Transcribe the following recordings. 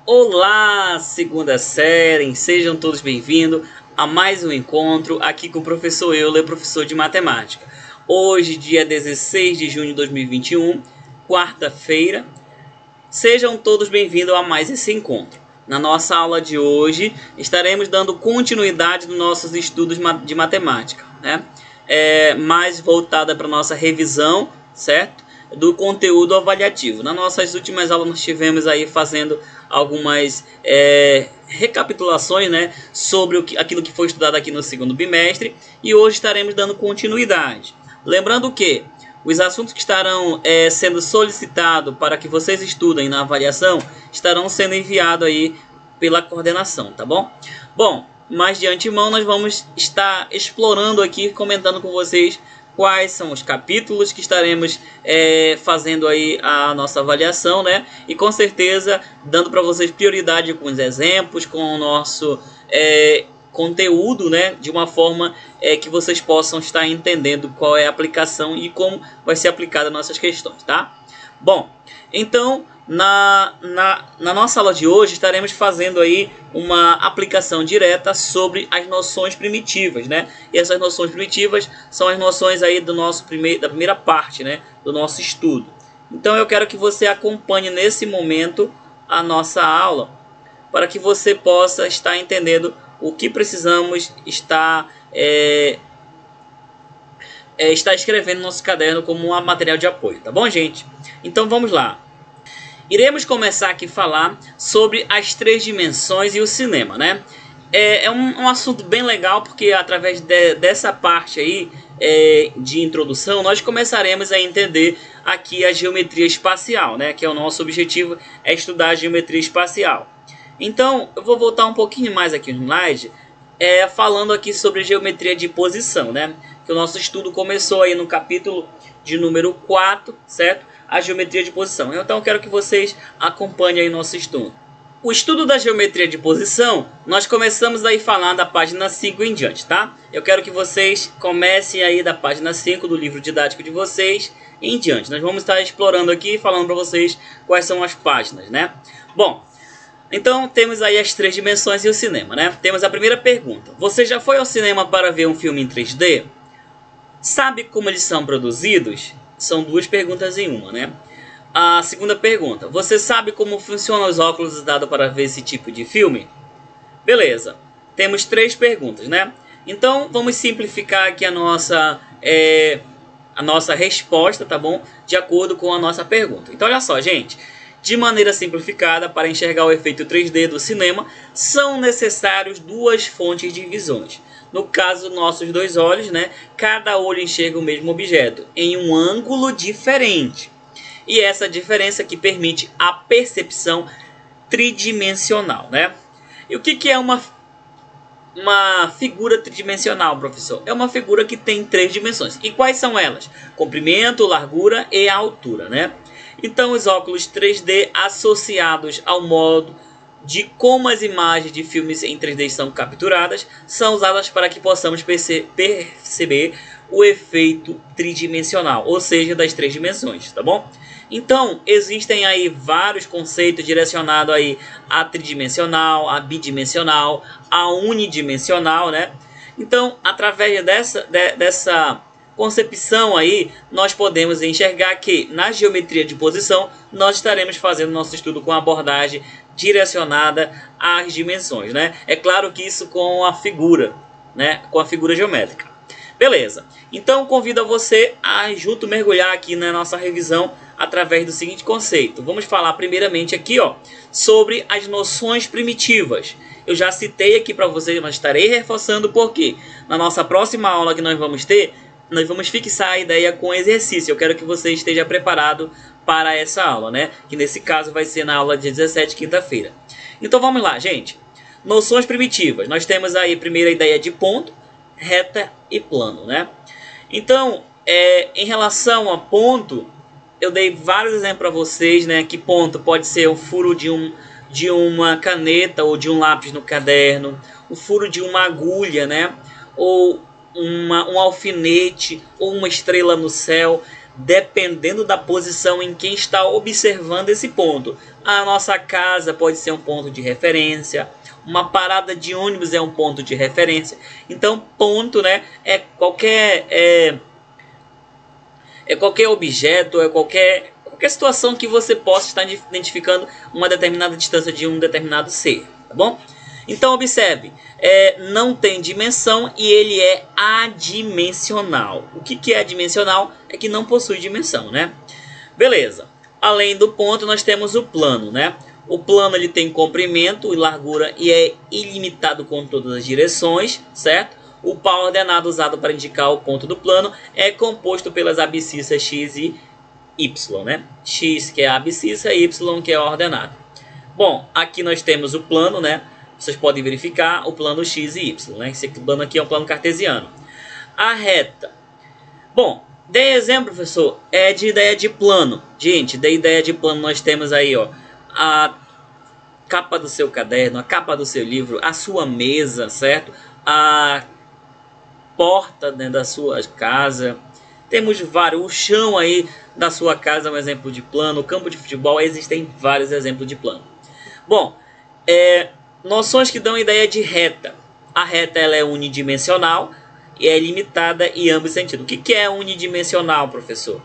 Olá, segunda série, sejam todos bem-vindos a mais um encontro aqui com o professor Euler, professor de matemática. Hoje, dia 16 de junho de 2021, quarta-feira, sejam todos bem-vindos a mais esse encontro. Na nossa aula de hoje, estaremos dando continuidade nos nossos estudos de matemática, né? Mais voltada para a nossa revisão, certo? Do conteúdo avaliativo. Nas nossas últimas aulas nós estivemos aí fazendo algumas recapitulações, né, sobre aquilo que foi estudado aqui no segundo bimestre, e hoje estaremos dando continuidade. Lembrando que os assuntos que estarão sendo solicitados para que vocês estudem na avaliação estarão sendo enviados aí pela coordenação, tá bom? Bom, mas de antemão nós vamos estar explorando aqui, comentando com vocês quais são os capítulos que estaremos fazendo aí a nossa avaliação, né? E com certeza dando para vocês prioridade com os exemplos, com o nosso conteúdo, né? De uma forma que vocês possam estar entendendo qual é a aplicação e como vai ser aplicada nossas questões, tá? Bom, então na nossa aula de hoje estaremos fazendo aí uma aplicação direta sobre as noções primitivas, né? E essas noções primitivas são as noções aí da primeira parte, né? Do nosso estudo. Então eu quero que você acompanhe nesse momento a nossa aula para que você possa estar entendendo o que precisamos estar escrevendo no nosso caderno como um material de apoio, tá bom, gente? Então vamos lá. Iremos começar aqui a falar sobre as três dimensões e o cinema, né? É um assunto bem legal porque através dessa parte aí de introdução nós começaremos a entender aqui a geometria espacial, né? Que é o nosso objetivo, é estudar a geometria espacial. Então eu vou voltar um pouquinho mais aqui no slide, falando aqui sobre geometria de posição, né? Que o nosso estudo começou aí no capítulo de número 4, certo? A geometria de posição. Então eu quero que vocês acompanhem aí nosso estudo. O estudo da geometria de posição, nós começamos aí falando da página 5 em diante, tá? Eu quero que vocês comecem aí da página 5 do livro didático de vocês em diante. Nós vamos estar explorando aqui, falando para vocês quais são as páginas, né? Bom, então temos aí as três dimensões e o cinema, né? Temos a primeira pergunta. Você já foi ao cinema para ver um filme em 3D? Sabe como eles são produzidos? São duas perguntas em uma, né? A segunda pergunta. Você sabe como funcionam os óculos usados para ver esse tipo de filme? Beleza. Temos três perguntas, né? Então, vamos simplificar aqui a nossa resposta, tá bom? De acordo com a nossa pergunta. Então, olha só, gente. De maneira simplificada, para enxergar o efeito 3D do cinema, são necessários duas fontes de visões. No caso, nossos dois olhos, né? Cada olho enxerga o mesmo objeto em um ângulo diferente. E essa diferença que permite a percepção tridimensional, né? E o que é uma figura tridimensional, professor? É uma figura que tem três dimensões. E quais são elas? Comprimento, largura e altura, né? Então, os óculos 3D associados ao modo de como as imagens de filmes em 3D são capturadas são usadas para que possamos perceber o efeito tridimensional, ou seja, das três dimensões, tá bom? Então, existem aí vários conceitos direcionados aí a tridimensional, a bidimensional, a unidimensional, né? Então, através dessa concepção aí, nós podemos enxergar que na geometria de posição nós estaremos fazendo nosso estudo com abordagem direcionada às dimensões, né? É claro que isso com a figura, né? Com a figura geométrica. Beleza. Então convido a você a junto mergulhar aqui na nossa revisão através do seguinte conceito. Vamos falar primeiramente aqui, ó, sobre as noções primitivas. Eu já citei aqui para vocês, mas estarei reforçando porque na nossa próxima aula que nós vamos ter, nós vamos fixar a ideia com exercício. Eu quero que você esteja preparado para essa aula, né? Que nesse caso vai ser na aula de 17, quinta-feira. Então vamos lá, gente. Noções primitivas. Nós temos aí a primeira ideia de ponto, reta e plano, né? Então, em relação a ponto, eu dei vários exemplos para vocês, né? Que ponto pode ser o furo de uma caneta ou de um lápis no caderno, o furo de uma agulha, né? Ou um alfinete ou uma estrela no céu. dependendo da posição em quem está observando esse ponto. A nossa casa pode ser um ponto de referência, uma parada de ônibus é um ponto de referência. Então, ponto, né, é qualquer objeto, é qualquer situação que você possa estar identificando uma determinada distância de um determinado ser, tá bom? Então, observe, não tem dimensão e ele é adimensional. O que é adimensional? É que não possui dimensão, né? Beleza. Além do ponto, nós temos o plano, né? O plano ele tem comprimento e largura e é ilimitado com todas as direções, certo? O pau ordenado usado para indicar o ponto do plano é composto pelas abscissas x e y, né? X que é a abscissa e y que é a ordenada. Bom, aqui nós temos o plano, né? Vocês podem verificar o plano x e y, né? Esse plano aqui é um plano cartesiano. A reta. Bom, dei exemplo, professor, de ideia de plano. Gente, da ideia de plano nós temos aí, ó, a capa do seu caderno, a capa do seu livro, a sua mesa, certo? A porta dentro da sua casa. Temos vários, o chão aí da sua casa é um exemplo de plano, o campo de futebol, existem vários exemplos de plano. Bom, noções que dão ideia de reta. A reta ela é unidimensional e é limitada em ambos sentidos. O que é unidimensional, professor?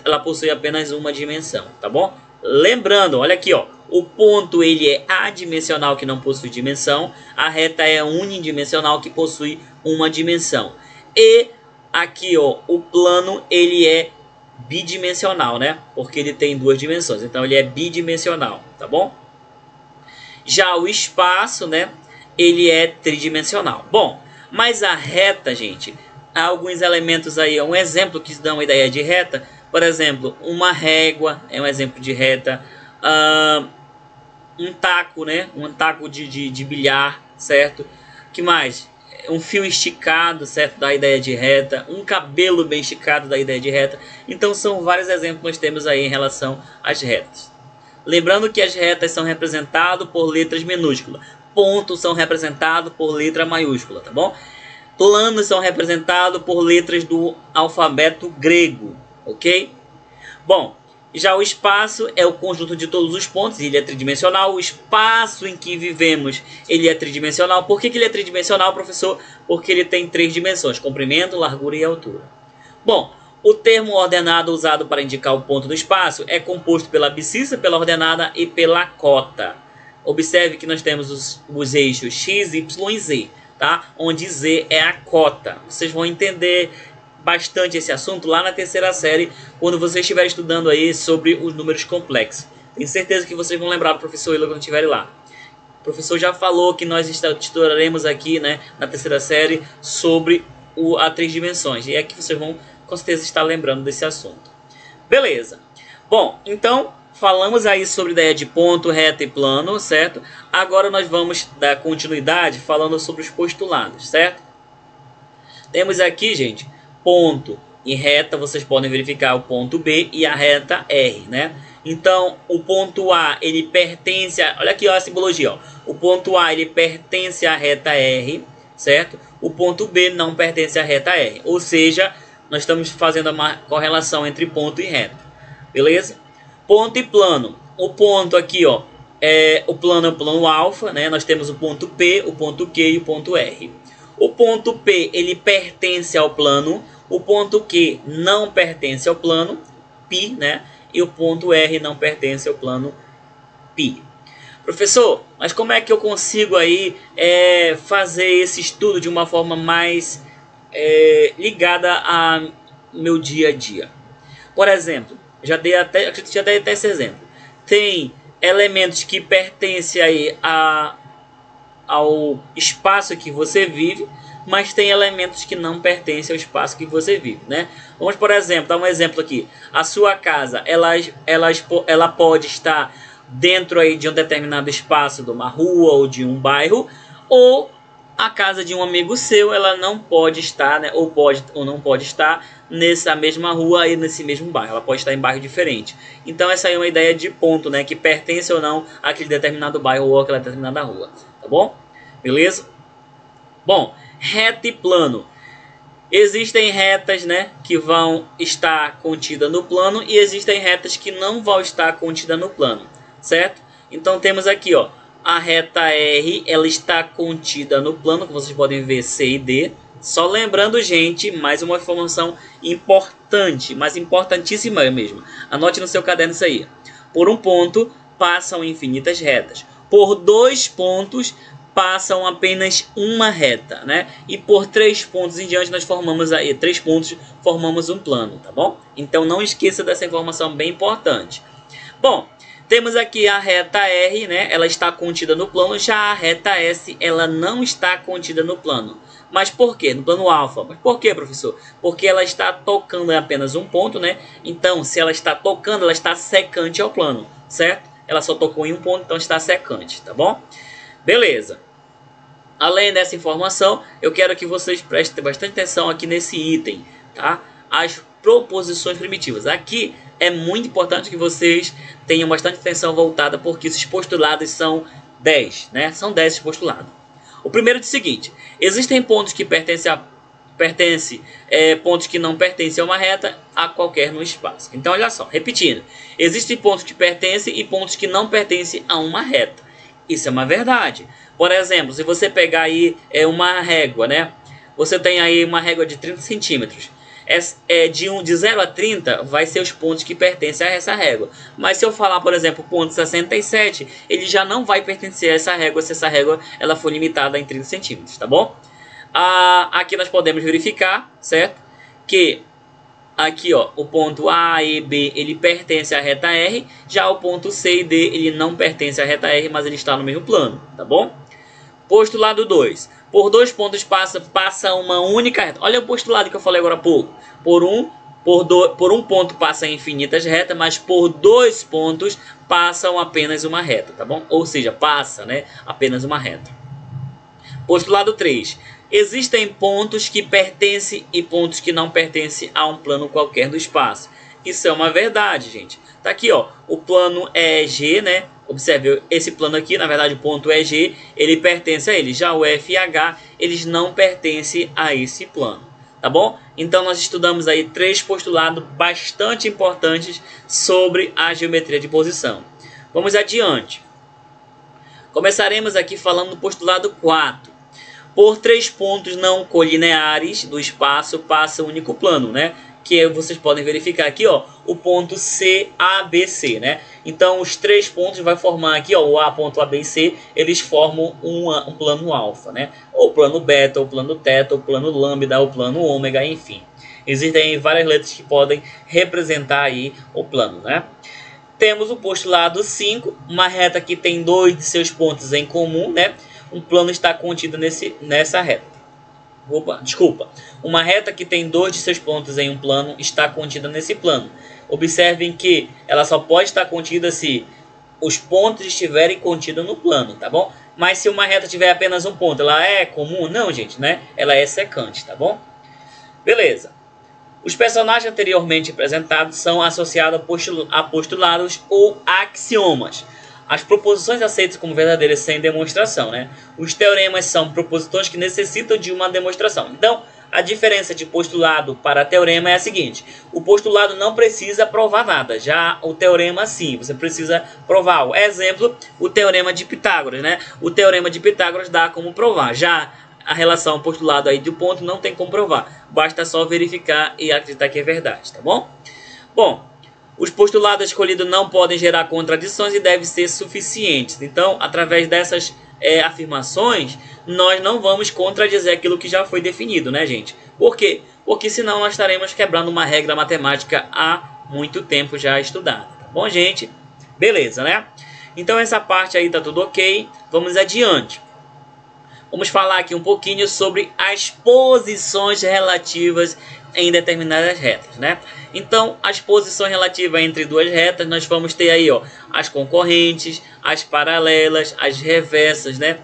Ela possui apenas uma dimensão, tá bom? Lembrando, olha aqui, ó, o ponto ele é adimensional que não possui dimensão, a reta é unidimensional que possui uma dimensão. E aqui, ó, o plano ele é bidimensional, né? Porque ele tem duas dimensões, então ele é bidimensional, tá bom? Já o espaço, né, ele é tridimensional. Bom, mas a reta, gente, há alguns elementos aí, um exemplo que dá uma ideia de reta, por exemplo, uma régua é um exemplo de reta, um taco, né, um taco de bilhar, certo? Que mais? Um fio esticado, certo? Da ideia de reta, um cabelo bem esticado da ideia de reta. Então são vários exemplos que nós temos aí em relação às retas. Lembrando que as retas são representadas por letras minúsculas. Pontos são representados por letra maiúscula, tá bom? Planos são representados por letras do alfabeto grego, ok? Bom, já o espaço é o conjunto de todos os pontos, ele é tridimensional. O espaço em que vivemos, ele é tridimensional. Por que ele é tridimensional, professor? Porque ele tem três dimensões, comprimento, largura e altura. Bom, o termo ordenado usado para indicar o ponto do espaço é composto pela abscissa, pela ordenada e pela cota. Observe que nós temos os eixos x, y e z, tá? Onde z é a cota. Vocês vão entender bastante esse assunto lá na terceira série, quando vocês estiverem estudando aí sobre os números complexos. Tenho certeza que vocês vão lembrar do professor Willa quando estiverem lá. O professor já falou que nós estudaremos aqui, né, na terceira série sobre as três dimensões. E aqui vocês vão com certeza estar lembrando desse assunto. Beleza. Bom, então falamos aí sobre a ideia de ponto, reta e plano, certo? Agora nós vamos dar continuidade falando sobre os postulados, certo? Temos aqui, gente, ponto e reta, vocês podem verificar o ponto B e a reta R, né? Então, o ponto A, ele pertence a... Olha aqui, ó, a simbologia, ó. O ponto A, ele pertence à reta R, certo? O ponto B não pertence à reta R. Ou seja, nós estamos fazendo uma correlação entre ponto e reta. Beleza? Ponto e plano. O ponto aqui, ó, o plano é o plano alfa, né? Nós temos o ponto P, o ponto Q e o ponto R. O ponto P, ele pertence ao plano. O ponto Q não pertence ao plano, π, né? E o ponto R não pertence ao plano π. Professor, mas como é que eu consigo aí fazer esse estudo de uma forma mais ligada ao meu dia a dia? Por exemplo, já dei até esse exemplo. Tem elementos que pertencem aí ao espaço que você vive, mas tem elementos que não pertencem ao espaço que você vive, né? Vamos, por exemplo, dar um exemplo aqui. A sua casa, ela pode estar dentro aí de um determinado espaço de uma rua ou de um bairro, ou a casa de um amigo seu, ela não pode estar, né? Ou não pode estar nessa mesma rua e nesse mesmo bairro. Ela pode estar em bairro diferente. Então essa aí é uma ideia de ponto, né? Que pertence ou não àquele determinado bairro ou àquela determinada rua, tá bom? Beleza? Bom, reta e plano. Existem retas, né, que vão estar contidas no plano e existem retas que não vão estar contidas no plano, certo? Então temos aqui, ó, a reta R, ela está contida no plano, como vocês podem ver, C e D. Só lembrando, gente, mais uma informação importante, mas importantíssima mesmo. Anote no seu caderno isso aí. Por um ponto passam infinitas retas. Por 2 pontos passam apenas uma reta, né? E por 3 pontos em diante nós formamos aí 3 pontos, formamos um plano, tá bom? Então não esqueça dessa informação bem importante. Bom, temos aqui a reta R, né? Ela está contida no plano. Já a reta S, ela não está contida no plano. Mas por quê? No plano alfa. Mas por quê, professor? Porque ela está tocando em apenas um ponto, né? Então, se ela está tocando, ela está secante ao plano, certo? Ela só tocou em um ponto, então está secante, tá bom? Beleza. Além dessa informação, eu quero que vocês prestem bastante atenção aqui nesse item, tá? As proposições primitivas. Aqui é muito importante que vocês tenham bastante atenção voltada, porque esses postulados são 10, né? São 10 esses postulados. O primeiro diz o seguinte: existem pontos que pontos que não pertencem a uma reta a qualquer no espaço. Então, olha só, repetindo. Existem pontos que pertencem e pontos que não pertencem a uma reta. Isso é uma verdade. Por exemplo, se você pegar aí uma régua, né? Você tem aí uma régua de 30 centímetros. De 0 a 30 vai ser os pontos que pertencem a essa régua. Mas se eu falar, por exemplo, o ponto 67, ele já não vai pertencer a essa régua se essa régua ela for limitada em 30 centímetros, tá bom? Aqui nós podemos verificar, certo? Que aqui, ó, o ponto A e B ele pertence à reta R, já o ponto C e D ele não pertence à reta R, mas ele está no mesmo plano, tá bom? Postulado 2. Por 2 pontos passa uma única reta. Olha o postulado que eu falei agora há pouco. Por um ponto passa infinitas retas, mas por 2 pontos passam apenas uma reta, tá bom? Ou seja, passa, né, apenas uma reta. Postulado 3. Existem pontos que pertencem e pontos que não pertencem a um plano qualquer do espaço. Isso é uma verdade, gente. Tá aqui, ó, o plano é G, né? Observe, esse plano aqui, na verdade o ponto é G, ele pertence a ele. Já o F e H, eles não pertencem a esse plano, tá bom? Então nós estudamos aí 3 postulados bastante importantes sobre a geometria de posição. Vamos adiante. Começaremos aqui falando do postulado 4. Por 3 pontos não colineares do espaço passa o único plano, né? Que vocês podem verificar aqui, ó, o ponto CABC, né? Então os 3 pontos vai formar aqui, ó, o A, ponto A, B e C, eles formam um plano alfa, né? Ou plano beta, ou plano teta, ou plano lambda, ou plano ômega, enfim. Existem várias letras que podem representar aí o plano, né? Temos o postulado 5, uma reta que tem 2 de seus pontos em comum, né? Um plano está contido nessa reta. Uma reta que tem 2 de seus pontos em um plano está contida nesse plano. Observem que ela só pode estar contida se os pontos estiverem contidos no plano, tá bom? Mas se uma reta tiver apenas um ponto, ela é comum? Não, gente, né? Ela é secante, tá bom? Beleza. Os personagens anteriormente apresentados são associados a postulados ou axiomas. As proposições aceitas como verdadeiras sem demonstração, né? Os teoremas são proposições que necessitam de uma demonstração. Então, a diferença de postulado para teorema é a seguinte: o postulado não precisa provar nada, já o teorema sim, você precisa provar. Exemplo, o teorema de Pitágoras, né? O teorema de Pitágoras dá como provar. Já a relação postulado aí do ponto não tem como provar, basta só verificar e acreditar que é verdade, tá bom? Bom, os postulados escolhidos não podem gerar contradições e devem ser suficientes. Então, através dessas afirmações, nós não vamos contradizer aquilo que já foi definido, né, gente? Por quê? Porque senão nós estaremos quebrando uma regra matemática há muito tempo já estudada. Tá bom, gente? Beleza, né? Então, essa parte aí tá tudo ok. Vamos adiante. Vamos falar aqui um pouquinho sobre as posições relativas em determinadas retas, né? Então, as posições relativas entre duas retas, nós vamos ter aí, ó, as concorrentes, as paralelas, as reversas, né?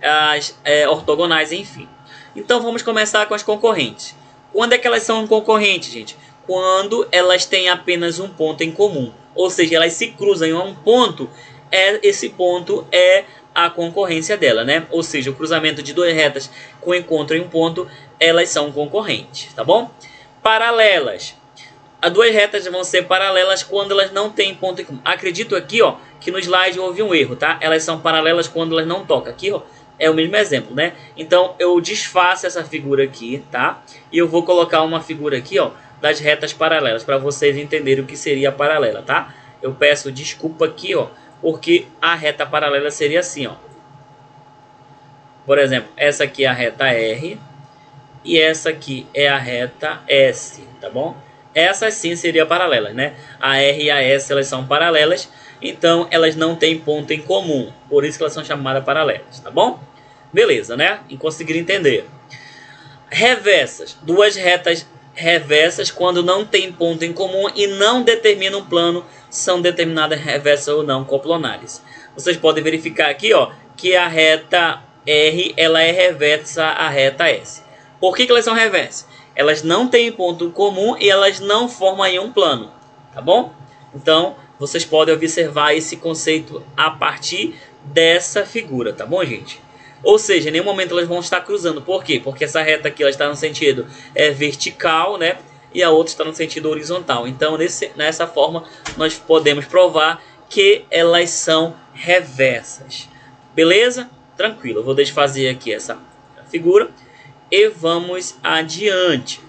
As ortogonais, enfim. Então, vamos começar com as concorrentes. Quando é que elas são concorrentes, gente? Quando elas têm apenas um ponto em comum. Ou seja, elas se cruzam em um ponto, esse ponto é a concorrência dela, né? Ou seja, o cruzamento de duas retas com encontro em um ponto elas são concorrentes, tá bom? Paralelas. As duas retas vão ser paralelas quando elas não têm ponto em comum. Acredito aqui, ó, que no slide houve um erro, tá? Elas são paralelas quando elas não tocam. Aqui, ó, é o mesmo exemplo, né? Então, eu desfaço essa figura aqui, tá? E eu vou colocar uma figura aqui, ó, das retas paralelas, para vocês entenderem o que seria a paralela, tá? Eu peço desculpa aqui, ó, porque a reta paralela seria assim, ó. Por exemplo, essa aqui é a reta R e essa aqui é a reta S, tá bom? Essas sim seriam paralelas, né? A R e a S, elas são paralelas, então elas não têm ponto em comum, por isso que elas são chamadas paralelas, tá bom? Beleza, né? E conseguir entender. Reversas. Duas retas reversas, quando não tem ponto em comum e não determinam um plano, são determinadas reversas ou não coplanares. Vocês podem verificar aqui, ó, que a reta R, ela é reversa à reta S. Por que elas são reversas? Elas não têm ponto comum e elas não formam aí um plano, tá bom? Então, vocês podem observar esse conceito a partir dessa figura, tá bom, gente? Ou seja, em nenhum momento elas vão estar cruzando. Por quê? Porque essa reta aqui ela está no sentido vertical, né? E a outra está no sentido horizontal. Então, nessa forma, nós podemos provar que elas são reversas. Beleza? Tranquilo. Eu vou desfazer aqui essa figura. E vamos adiante.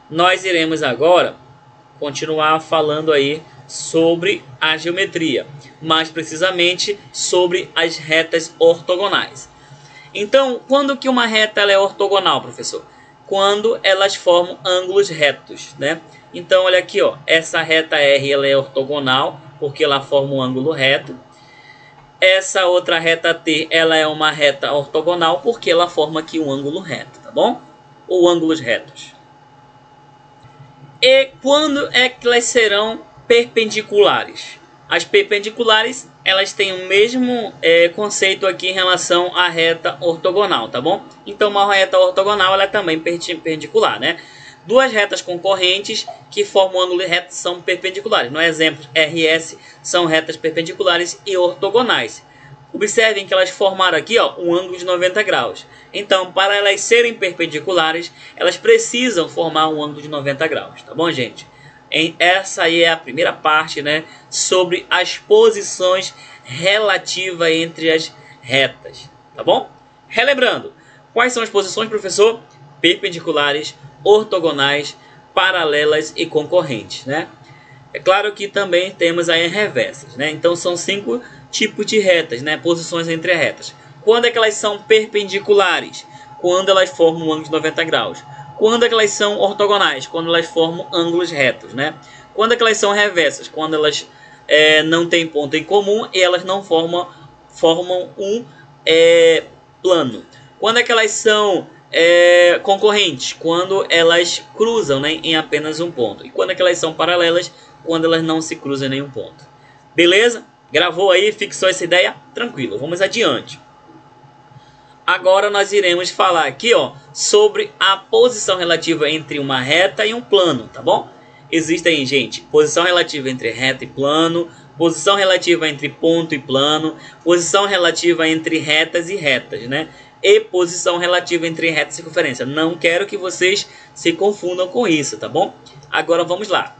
Nós iremos agora continuar falando aí sobre a geometria, mais precisamente sobre as retas ortogonais. Então, quando que uma reta ela é ortogonal, professor? Quando elas formam ângulos retos, né? Então, olha aqui, ó, essa reta R ela é ortogonal porque ela forma um ângulo reto. Essa outra reta T, ela é uma reta ortogonal porque ela forma aqui um ângulo reto, tá bom? Ou ângulos retos. E quando é que elas serão perpendiculares? As perpendiculares, elas têm o mesmo conceito aqui em relação à reta ortogonal, tá bom? Então, uma reta ortogonal, ela é também perpendicular, né? Duas retas concorrentes que formam um ângulo reto são perpendiculares. No exemplo, RS são retas perpendiculares e ortogonais. Observem que elas formaram aqui, ó, um ângulo de 90 graus. Então, para elas serem perpendiculares, elas precisam formar um ângulo de 90 graus. Tá bom, gente? Essa aí é a primeira parte, né, sobre as posições relativas entre as retas. Tá bom? Relembrando, quais são as posições, professor? Perpendiculares, ortogonais, paralelas e concorrentes, né? É claro que também temos aí reversas, né? Então são 5 tipos de retas, né? Posições entre retas. Quando é que elas são perpendiculares? Quando elas formam um ângulo de 90 graus. Quando é que elas são ortogonais? Quando elas formam ângulos retos, né? Quando é que elas são reversas? Quando elas não têm ponto em comum e elas não formam um plano. Quando é que elas são concorrentes? Quando elas cruzam, né, em apenas um ponto. E quando é que elas são paralelas? Quando elas não se cruzam em nenhum ponto. Beleza? Gravou aí? Fixou essa ideia? Tranquilo, vamos adiante. Agora nós iremos falar aqui, ó, sobre a posição relativa entre uma reta e um plano, tá bom? Existem, gente, posição relativa entre reta e plano, posição relativa entre ponto e plano, posição relativa entre retas e retas, né? E posição relativa entre reta e circunferência. Não quero que vocês se confundam com isso, tá bom? Agora vamos lá.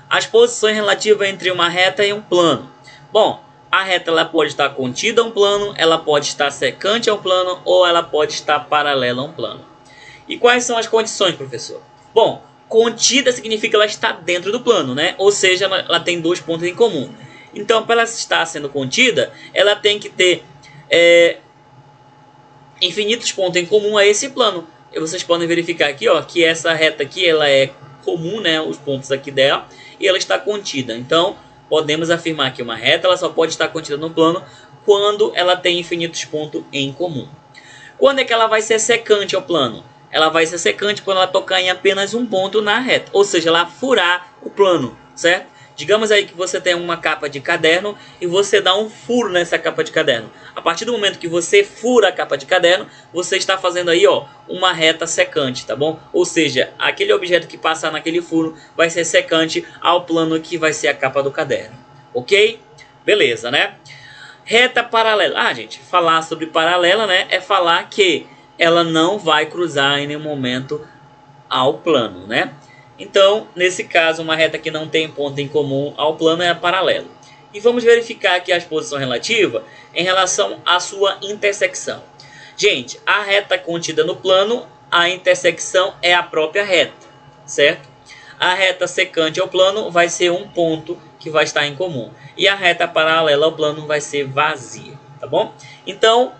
As posições relativas entre uma reta e um plano. Bom, a reta ela pode estar contida a um plano, ela pode estar secante a um plano ou ela pode estar paralela a um plano. E quais são as condições, professor? Bom, contida significa que ela está dentro do plano, né? Ou seja, ela tem 2 pontos em comum. Então, para ela estar sendo contida, ela tem que ter infinitos pontos em comum a esse plano. E vocês podem verificar aqui, ó, que essa reta aqui ela é comum, né? Os pontos aqui dela, e ela está contida. Então, podemos afirmar que uma reta ela só pode estar contida no plano quando ela tem infinitos pontos em comum. Quando é que ela vai ser secante ao plano? Ela vai ser secante quando ela tocar em apenas um ponto na reta, ou seja, ela furar o plano, certo? Digamos aí que você tem uma capa de caderno e você dá um furo nessa capa de caderno. A partir do momento que você fura a capa de caderno, você está fazendo aí, ó, uma reta secante, tá bom? Ou seja, aquele objeto que passar naquele furo vai ser secante ao plano que vai ser a capa do caderno. Ok? Beleza, né? Reta paralela. Ah, gente, falar sobre paralela, né, é falar que ela não vai cruzar em nenhum momento ao plano, né? Então, nesse caso, uma reta que não tem ponto em comum ao plano é paralelo. E vamos verificar aqui a exposição relativa em relação à sua intersecção. Gente, a reta contida no plano, a intersecção é a própria reta, certo? A reta secante ao plano vai ser um ponto que vai estar em comum. E a reta paralela ao plano vai ser vazia, tá bom? Então,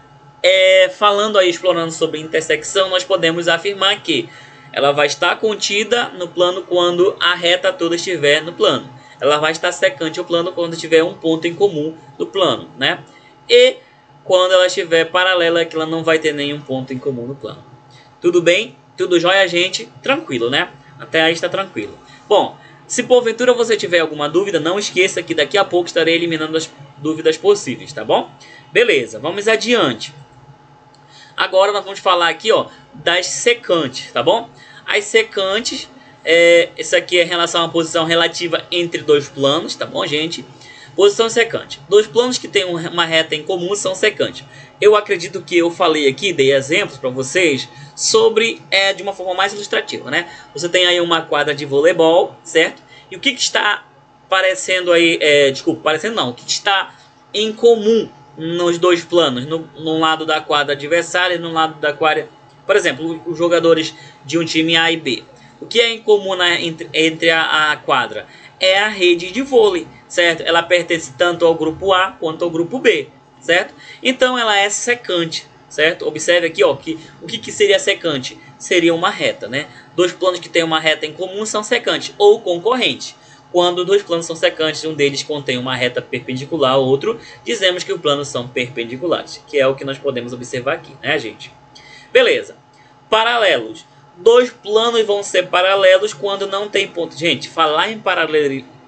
falando aí, explorando sobre intersecção, nós podemos afirmar que ela vai estar contida no plano quando a reta toda estiver no plano. Ela vai estar secante ao plano quando tiver um ponto em comum no plano, né? E quando ela estiver paralela, que ela não vai ter nenhum ponto em comum no plano. Tudo bem? Tudo jóia, gente? Tranquilo, né? Até aí está tranquilo. Bom, se porventura você tiver alguma dúvida, não esqueça que daqui a pouco estarei eliminando as dúvidas possíveis, tá bom? Beleza, vamos adiante. Agora nós vamos falar aqui, ó, das secantes, tá bom? As secantes, isso aqui é em relação a uma posição relativa entre dois planos, tá bom, gente? Posição secante. Dois planos que têm uma reta em comum são secantes. Eu acredito que eu falei aqui, dei exemplos para vocês sobre, de uma forma mais ilustrativa, né? Você tem aí uma quadra de voleibol, certo? E o que está parecendo aí, o que está em comum nos dois planos, no lado da quadra adversária e no lado da quadra, por exemplo, os jogadores de um time A e B. O que é em comum entre a quadra? É a rede de vôlei, certo? Ela pertence tanto ao grupo A quanto ao grupo B, certo? Então ela é secante, certo? Observe aqui, ó, que o que seria secante? Seria uma reta, né? Dois planos que têm uma reta em comum são secantes ou concorrentes. Quando dois planos são secantes, um deles contém uma reta perpendicular ao outro, dizemos que os planos são perpendiculares, que é o que nós podemos observar aqui, né, gente? Beleza. Paralelos. Dois planos vão ser paralelos quando não tem ponto. Gente, falar em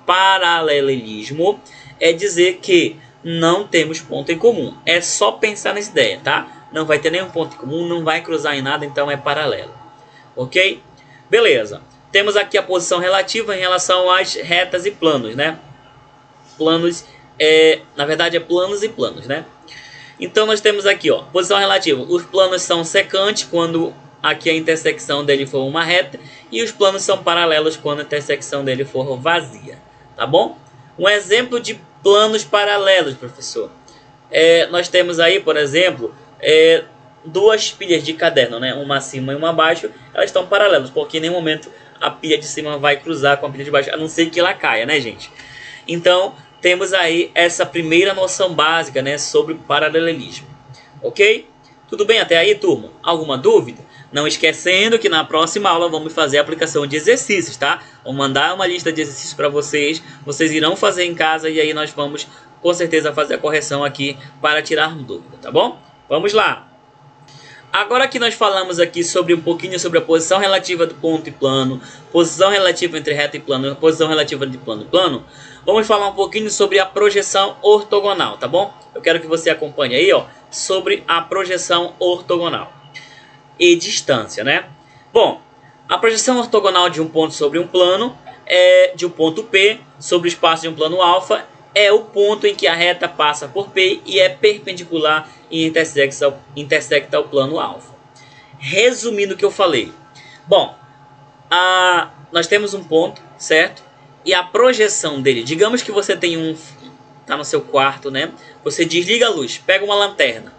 paralelismo é dizer que não temos ponto em comum. É só pensar nessa ideia, tá? Não vai ter nenhum ponto em comum, não vai cruzar em nada, então é paralelo. Ok? Beleza. Temos aqui a posição relativa em relação às retas e planos, né? Planos, na verdade é planos e planos, né? Então nós temos aqui, ó, posição relativa. Os planos são secantes quando aqui a intersecção dele for uma reta, e os planos são paralelos quando a intersecção dele for vazia, tá bom? Um exemplo de planos paralelos, professor. Nós temos aí, por exemplo, duas pilhas de caderno, né? Uma acima e uma abaixo, elas estão paralelas, porque em nenhum momento a pilha de cima vai cruzar com a pilha de baixo, a não ser que ela caia, né, gente? Então, temos aí essa primeira noção básica, né, sobre paralelismo, ok? Tudo bem até aí, turma? Alguma dúvida? Não esquecendo que na próxima aula vamos fazer a aplicação de exercícios, tá? Vou mandar uma lista de exercícios para vocês, vocês irão fazer em casa e aí nós vamos com certeza fazer a correção aqui para tirar dúvida, tá bom? Vamos lá! Agora que nós falamos aqui sobre um pouquinho sobre a posição relativa do ponto e plano, posição relativa entre reta e plano, posição relativa de plano e plano, vamos falar um pouquinho sobre a projeção ortogonal, tá bom? Eu quero que você acompanhe aí, ó, sobre a projeção ortogonal e distância, né? Bom, a projeção ortogonal de um ponto sobre um plano de um ponto P sobre o espaço de um plano alfa é o ponto em que a reta passa por P e é perpendicular e intersecta o plano alfa. Resumindo o que eu falei. Bom, nós temos um ponto, certo? E a projeção dele, digamos que você tem tá no seu quarto, né? Você desliga a luz, pega uma lanterna.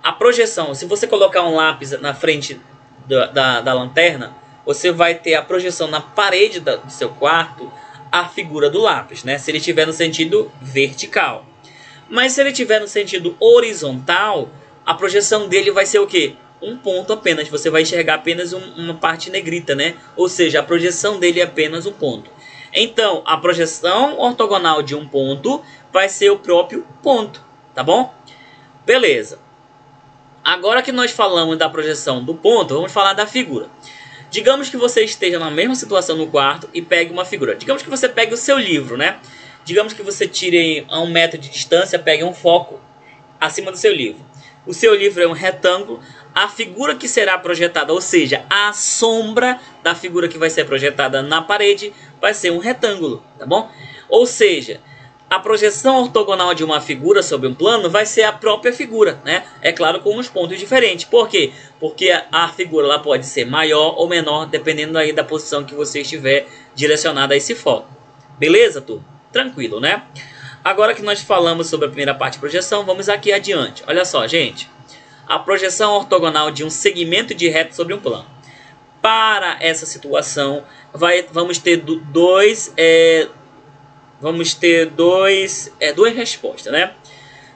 A projeção, se você colocar um lápis na frente da lanterna, você vai ter a projeção na parede do seu quarto, a figura do lápis, né? Se ele estiver no sentido vertical. Mas se ele estiver no sentido horizontal, a projeção dele vai ser o quê? Um ponto apenas. Você vai enxergar apenas uma parte negrita, né? Ou seja, a projeção dele é apenas um ponto. Então, a projeção ortogonal de um ponto vai ser o próprio ponto, tá bom? Beleza. Agora que nós falamos da projeção do ponto, vamos falar da figura. Digamos que você esteja na mesma situação no quarto e pegue uma figura. Digamos que você pegue o seu livro, né? Digamos que você tire a 1 metro de distância, pegue um foco acima do seu livro. O seu livro é um retângulo. A figura que será projetada, ou seja, a sombra da figura que vai ser projetada na parede, vai ser um retângulo, tá bom? Ou seja, A projeção ortogonal de uma figura sobre um plano vai ser a própria figura, né? É claro, com uns pontos diferentes. Por quê? Porque a figura ela pode ser maior ou menor, dependendo aí da posição que você estiver direcionado a esse foco. Beleza, turma? Tranquilo, né? Agora que nós falamos sobre a primeira parte de projeção, vamos aqui adiante. Olha só, gente. A projeção ortogonal de um segmento de reta sobre um plano. Para essa situação, vamos ter duas respostas, né?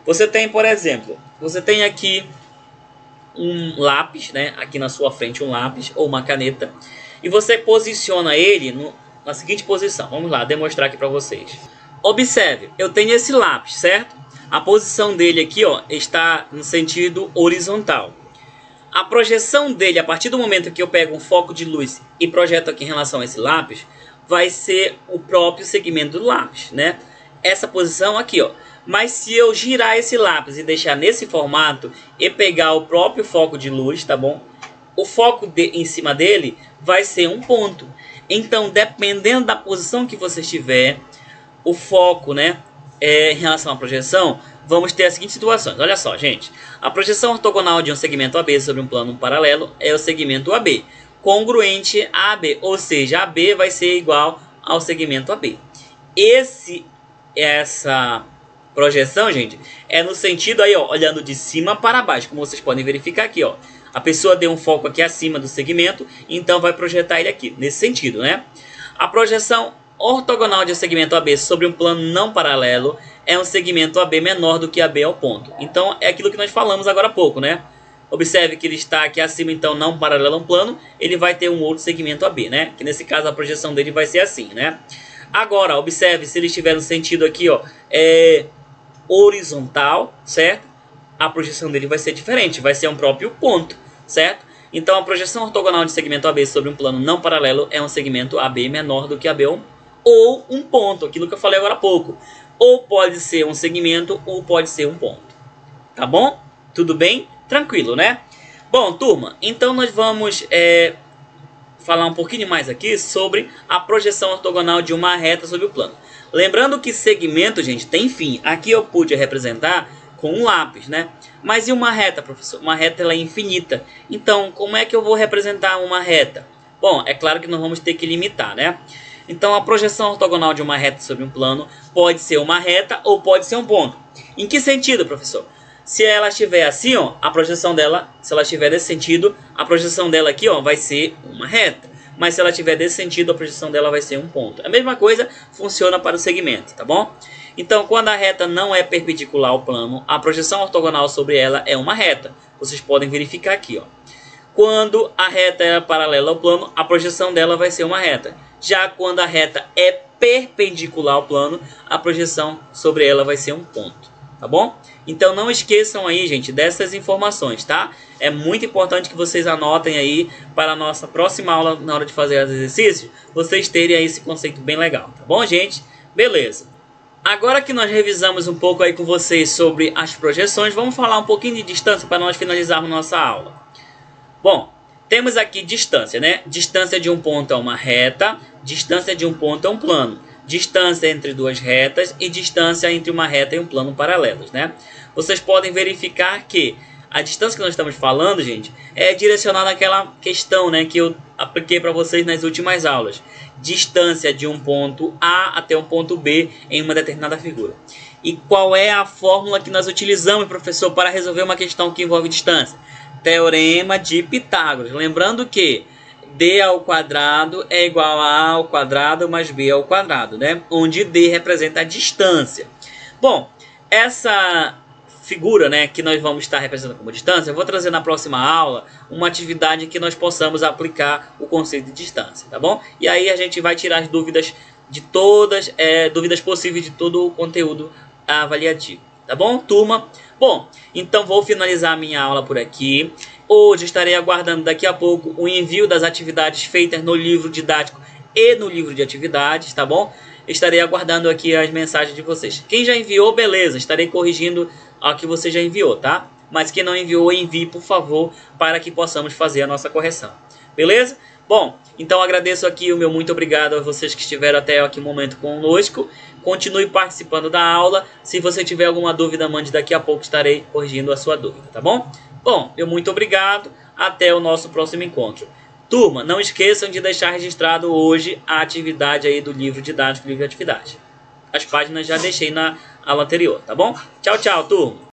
Você tem, por exemplo, você tem aqui um lápis, né? Aqui na sua frente um lápis ou uma caneta, e você posiciona ele na seguinte posição. Vamos lá, demonstrar aqui para vocês. Observe, eu tenho esse lápis, certo? A posição dele aqui, ó, está no sentido horizontal. A projeção dele, a partir do momento que eu pego um foco de luz e projeto aqui em relação a esse lápis, vai ser o próprio segmento do lápis, né? Essa posição aqui, ó. Mas se eu girar esse lápis e deixar nesse formato e pegar o próprio foco de luz, tá bom? O foco em cima dele vai ser um ponto. Então, dependendo da posição que você estiver, o foco, né, em relação à projeção, vamos ter as seguintes situações. Olha só, gente. A projeção ortogonal de um segmento AB sobre um plano paralelo é o segmento AB, congruente a AB, ou seja, AB vai ser igual ao segmento AB. Essa projeção, gente, é no sentido aí, ó, olhando de cima para baixo, como vocês podem verificar aqui, ó. A pessoa deu um foco aqui acima do segmento, então vai projetar ele aqui, nesse sentido, né? A projeção ortogonal de um segmento AB sobre um plano não paralelo é um segmento AB menor do que AB ao ponto. Então, é aquilo que nós falamos agora há pouco, né? Observe que ele está aqui acima, então, não paralelo a um plano, ele vai ter um outro segmento AB, né? Que nesse caso a projeção dele vai ser assim, né? Agora, observe se ele estiver no sentido aqui, ó, horizontal, certo? A projeção dele vai ser diferente, vai ser um próprio ponto, certo? Então, a projeção ortogonal de segmento AB sobre um plano não paralelo é um segmento AB menor do que AB ou um ponto, aquilo que eu falei agora há pouco. Ou pode ser um segmento ou pode ser um ponto. Tá bom? Tudo bem? Tranquilo, né? Bom, turma, então nós vamos falar um pouquinho mais aqui sobre a projeção ortogonal de uma reta sobre o plano. Lembrando que segmento, gente, tem fim. Aqui eu pude representar com um lápis, né? Mas e uma reta, professor? Uma reta ela é infinita. Então, como é que eu vou representar uma reta? Bom, é claro que nós vamos ter que limitar, né? Então, a projeção ortogonal de uma reta sobre um plano pode ser uma reta ou pode ser um ponto. Em que sentido, professor? Se ela estiver assim, ó, a projeção dela, se ela estiver nesse sentido, a projeção dela aqui, ó, vai ser uma reta. Mas se ela estiver desse sentido, a projeção dela vai ser um ponto. A mesma coisa funciona para o segmento, tá bom? Então, quando a reta não é perpendicular ao plano, a projeção ortogonal sobre ela é uma reta. Vocês podem verificar aqui, ó. Quando a reta é paralela ao plano, a projeção dela vai ser uma reta. Já quando a reta é perpendicular ao plano, a projeção sobre ela vai ser um ponto, tá bom? Então não esqueçam aí, gente, dessas informações, tá? É muito importante que vocês anotem aí para a nossa próxima aula, na hora de fazer os exercícios, vocês terem aí esse conceito bem legal, tá bom, gente? Beleza. Agora que nós revisamos um pouco aí com vocês sobre as projeções, vamos falar um pouquinho de distância para nós finalizarmos nossa aula. Bom, temos aqui distância, né? Distância de um ponto é uma reta, distância de um ponto é um plano, distância entre duas retas e distância entre uma reta e um plano paralelos, né? Vocês podem verificar que a distância que nós estamos falando, gente, é direcionada àquela questão, né, que eu apliquei para vocês nas últimas aulas. Distância de um ponto A até um ponto B em uma determinada figura. E qual é a fórmula que nós utilizamos, professor, para resolver uma questão que envolve distância? Teorema de Pitágoras. Lembrando que D ao quadrado é igual a A ao quadrado mais B ao quadrado, né? Onde D representa a distância. Bom, essa figura, né, que nós vamos estar representando como distância, eu vou trazer na próxima aula uma atividade que nós possamos aplicar o conceito de distância, tá bom? E aí a gente vai tirar as dúvidas de todas, dúvidas possíveis de todo o conteúdo avaliativo, tá bom, turma? Bom, então vou finalizar a minha aula por aqui. Hoje estarei aguardando daqui a pouco o envio das atividades feitas no livro didático e no livro de atividades, tá bom? Estarei aguardando aqui as mensagens de vocês. Quem já enviou, beleza, estarei corrigindo a que você já enviou, tá? Mas quem não enviou, envie, por favor, para que possamos fazer a nossa correção. Beleza? Bom, então agradeço aqui o meu muito obrigado a vocês que estiveram até aqui um momento conosco. Continue participando da aula. Se você tiver alguma dúvida, mande, daqui a pouco estarei corrigindo a sua dúvida, tá bom? Bom, meu muito obrigado. Até o nosso próximo encontro. Turma, não esqueçam de deixar registrado hoje a atividade aí do livro didático, livro de atividade. As páginas já deixei na aula anterior, tá bom? Tchau, tchau, turma.